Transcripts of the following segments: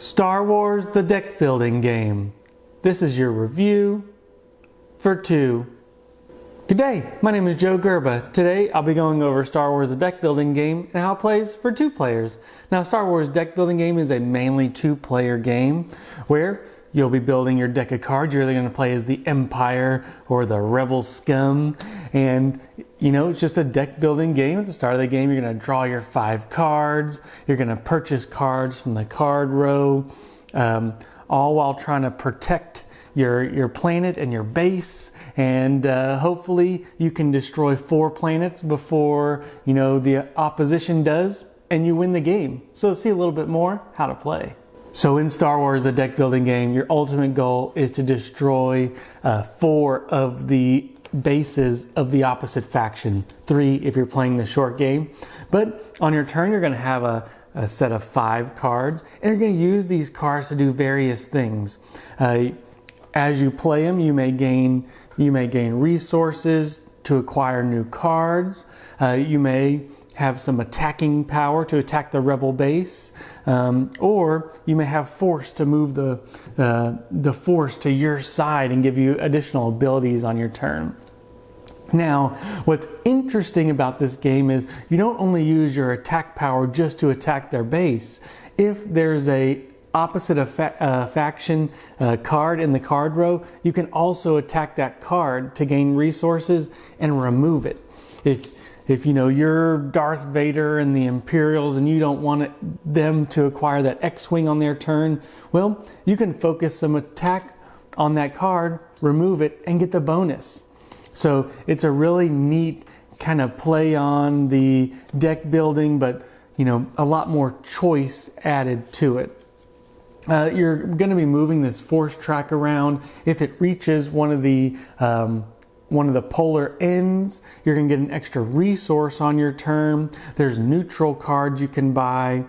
Star Wars the deck building game. This is your review for 2. Good day, my name is Joe Gerba. Today I'll be going over Star Wars the deck building game and how it plays for 2 players. Now Star Wars deck building game is a mainly 2-player game where you'll be building your deck of cards. You're either going to play as the Empire or the Rebel Scum. And you know, it's just a deck building game. At the start of the game, you're going to draw your 5 cards. You're going to purchase cards from the card row, all while trying to protect your planet and your base. And hopefully you can destroy 4 planets before, you know, the opposition does, and you win the game. So let's see a little bit more how to play. So in Star Wars, the deck building game, your ultimate goal is to destroy 4 of the bases of the opposite faction. 3 if you're playing the short game. But on your turn, you're going to have a set of 5 cards, and you're going to use these cards to do various things. As you play them, you may gain resources to acquire new cards. You may have some attacking power to attack the rebel base, or you may have force to move the force to your side and give you additional abilities on your turn. Now, what's interesting about this game is you don't only use your attack power just to attack their base. If there's a opposite faction card in the card row, you can also attack that card to gain resources and remove it. If you know you're Darth Vader and the Imperials and you don't want them to acquire that X-Wing on their turn, well, you can focus some attack on that card, remove it, and get the bonus. So it's a really neat kind of play on the deck building, but you know, a lot more choice added to it. You're going to be moving this force track around. If it reaches one of the polar ends, you're going to get an extra resource on your turn. There's neutral cards you can buy.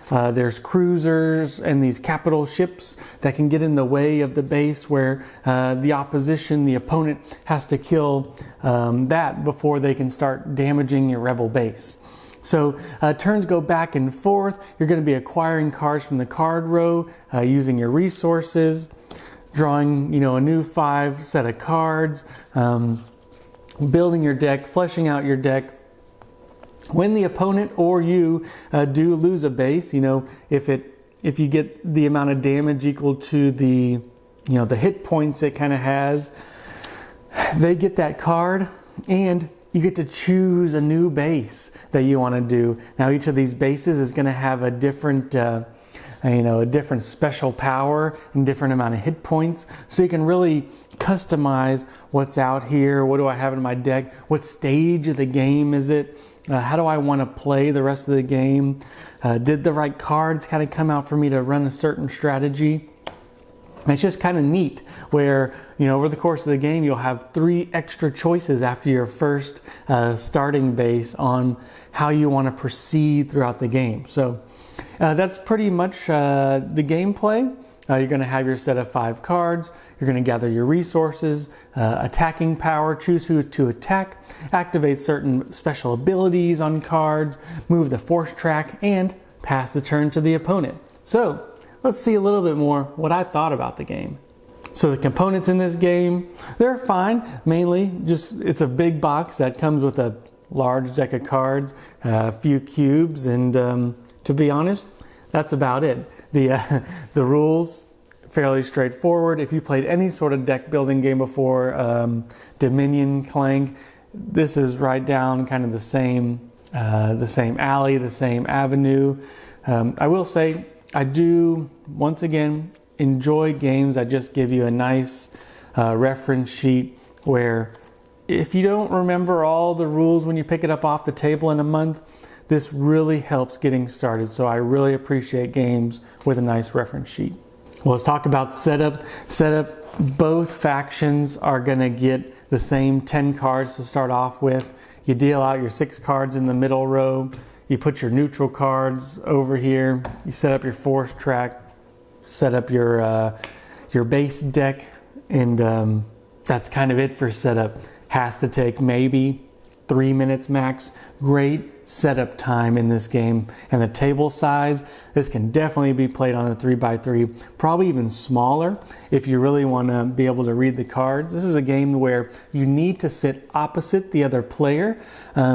There's cruisers and these capital ships that can get in the way of the base where the opposition, the opponent, has to kill that before they can start damaging your rebel base. So turns go back and forth. You're going to be acquiring cards from the card row using your resources, drawing, you know, a new 5 set of cards, building your deck, fleshing out your deck. When the opponent or you do lose a base, you know, if you get the amount of damage equal to the, you know, the hit points it kind of has, they get that card, and you get to choose a new base that you want to do. Now each of these bases is going to have a different a different special power and different amount of hit points. So you can really customize what's out here. What do I have in my deck? What stage of the game is it? How do I want to play the rest of the game? Did the right cards kind of come out for me to run a certain strategy? And it's just kind of neat where, you know, over the course of the game, you'll have 3 extra choices after your first starting base on how you want to proceed throughout the game. So that's pretty much the gameplay. You're going to have your set of 5 cards. You're going to gather your resources, attacking power, choose who to attack, activate certain special abilities on cards, move the force track, and pass the turn to the opponent. So let's see a little bit more what I thought about the game. So the components in this game, they're fine. Mainly just it's a big box that comes with a large deck of cards, a few cubes, and to be honest, that's about it. The rules, fairly straightforward. If you played any sort of deck building game before, Dominion, Clank, this is right down kind of the same alley, the same avenue. I will say, I do, once again, enjoy games that just give you a nice reference sheet where if you don't remember all the rules when you pick it up off the table in a month, this really helps getting started. So I really appreciate games with a nice reference sheet. Well, let's talk about setup. Both factions are going to get the same 10 cards to start off with. You deal out your 6 cards in the middle row. You put your neutral cards over here. You set up your force track, set up your base deck, and that's kind of it for setup. Has to take maybe 3 minutes max. Great setup time in this game. And the table size, this can definitely be played on a 3x3, probably even smaller if you really want to be able to read the cards. This is a game where you need to sit opposite the other player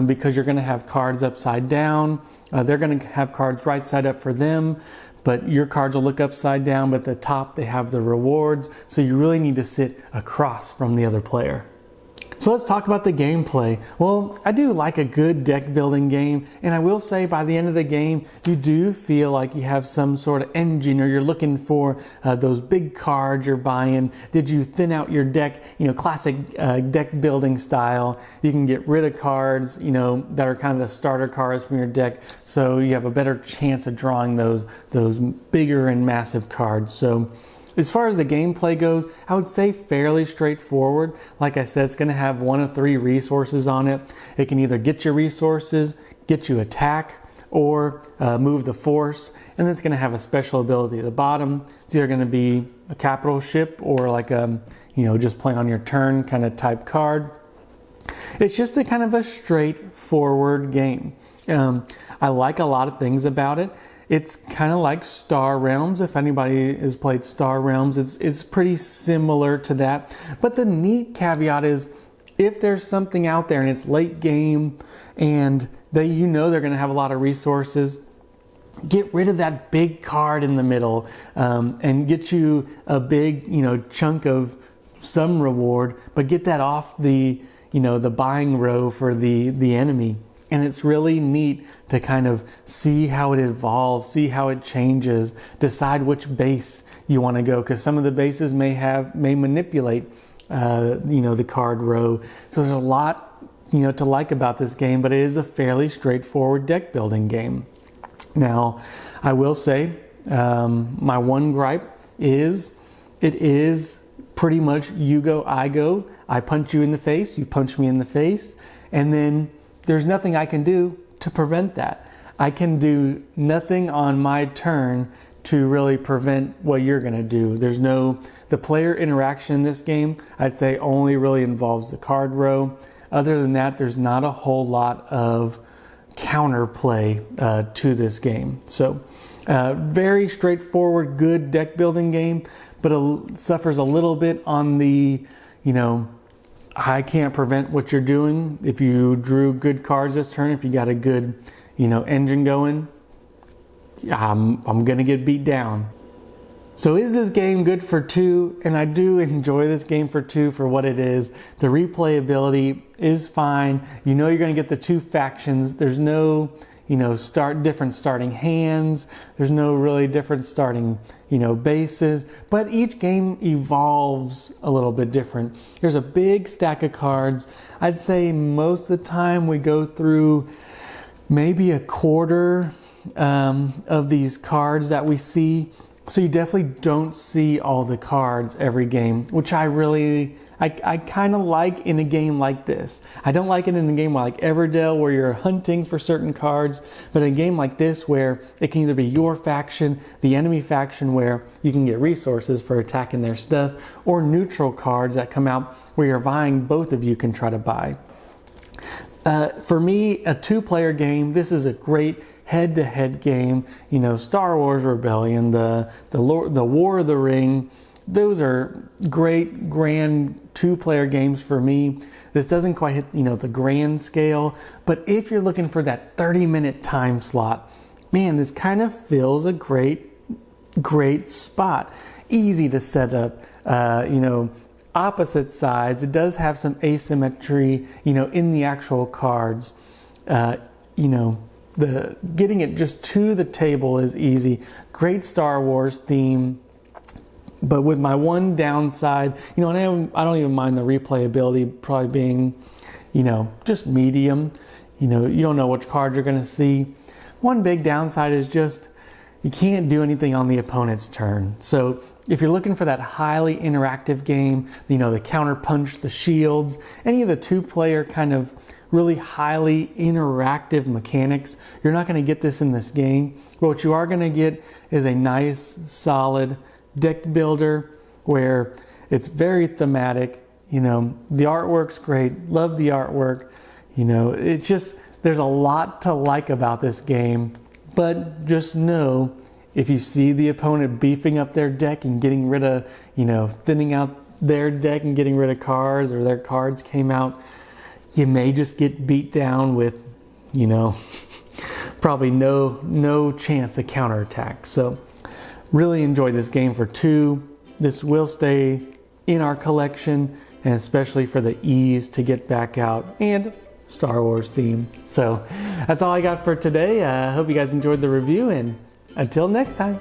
because you're going to have cards upside down. They're going to have cards right side up for them, but your cards will look upside down, but at the top they have the rewards. So you really need to sit across from the other player. So let's talk about the gameplay. Well, I do like a good deck building game, and I will say by the end of the game, you do feel like you have some sort of engine, or you're looking for those big cards you're buying. Did you thin out your deck, classic deck building style? You can get rid of cards, that are kind of the starter cards from your deck, so you have a better chance of drawing those bigger and massive cards. So as far as the gameplay goes, I would say fairly straightforward. Like I said, it's going to have 1 of 3 resources on it. It can either get your resources, get you attack, or move the force. And then it's going to have a special ability at the bottom. It's either going to be a capital ship or like just play on your turn kind of type card. It's just a kind of a straightforward game. I like a lot of things about it. It's kind of like Star Realms. If anybody has played Star Realms, it's pretty similar to that. But the neat caveat is if there's something out there and it's late game and they're going to have a lot of resources, get rid of that big card in the middle and get you a big chunk of some reward, but get that off the buying row for the enemy. And it's really neat to kind of see how it evolves, see how it changes, decide which base you want to go, because some of the bases may manipulate the card row. So there's a lot to like about this game, but it is a fairly straightforward deck building game. Now, I will say my one gripe is it is pretty much you go, I go. I punch you in the face, you punch me in the face, and then there's nothing I can do to prevent that. I can do nothing on my turn to really prevent what you're going to do. The player interaction in this game, I'd say only really involves the card row. Other than that, there's not a whole lot of counterplay to this game. So very straightforward, good deck building game, but it suffers a little bit on the, I can't prevent what you're doing. If you drew good cards this turn, if you got a good, engine going, I'm going to get beat down. So is this game good for 2? And I do enjoy this game for 2 for what it is. The replayability is fine. You're going to get the 2 factions. There's no, different starting hands. There's no really different starting, bases. But each game evolves a little bit different. There's a big stack of cards. I'd say most of the time we go through maybe a quarter of these cards that we see. So you definitely don't see all the cards every game, which I kind of like in a game like this. I don't like it in a game like Everdell where you're hunting for certain cards, but in a game like this where it can either be your faction, the enemy faction where you can get resources for attacking their stuff, or neutral cards that come out where you're vying, both of you can try to buy. For me, a 2-player game, this is a great head-to-head game. Star Wars Rebellion, the War of the Ring, those are great, grand 2-player games for me. This doesn't quite hit, the grand scale, but if you're looking for that 30-minute time slot, man, this kind of fills a great spot. Easy to set up, opposite sides. It does have some asymmetry, in the actual cards. The getting it just to the table is easy. Great Star Wars theme. But with my one downside, and I don't even mind the replayability probably being, just medium. You don't know which card you're going to see. One big downside is just you can't do anything on the opponent's turn. So if you're looking for that highly interactive game, the counter punch, the shields, any of the 2-player kind of really highly interactive mechanics, you're not going to get this in this game. But what you are going to get is a nice, solid deck builder where it's very thematic. The artwork's great. Love the artwork. You know, it's just, there's a lot to like about this game, but just know if you see the opponent beefing up their deck and getting rid of, you know, thinning out their deck and getting rid of cards, or their cards came out, you may just get beat down with, you know, probably no chance of counterattack. So really enjoyed this game for 2. This will stay in our collection, and especially for the ease to get back out and Star Wars theme. So that's all I got for today. I hope you guys enjoyed the review, and until next time.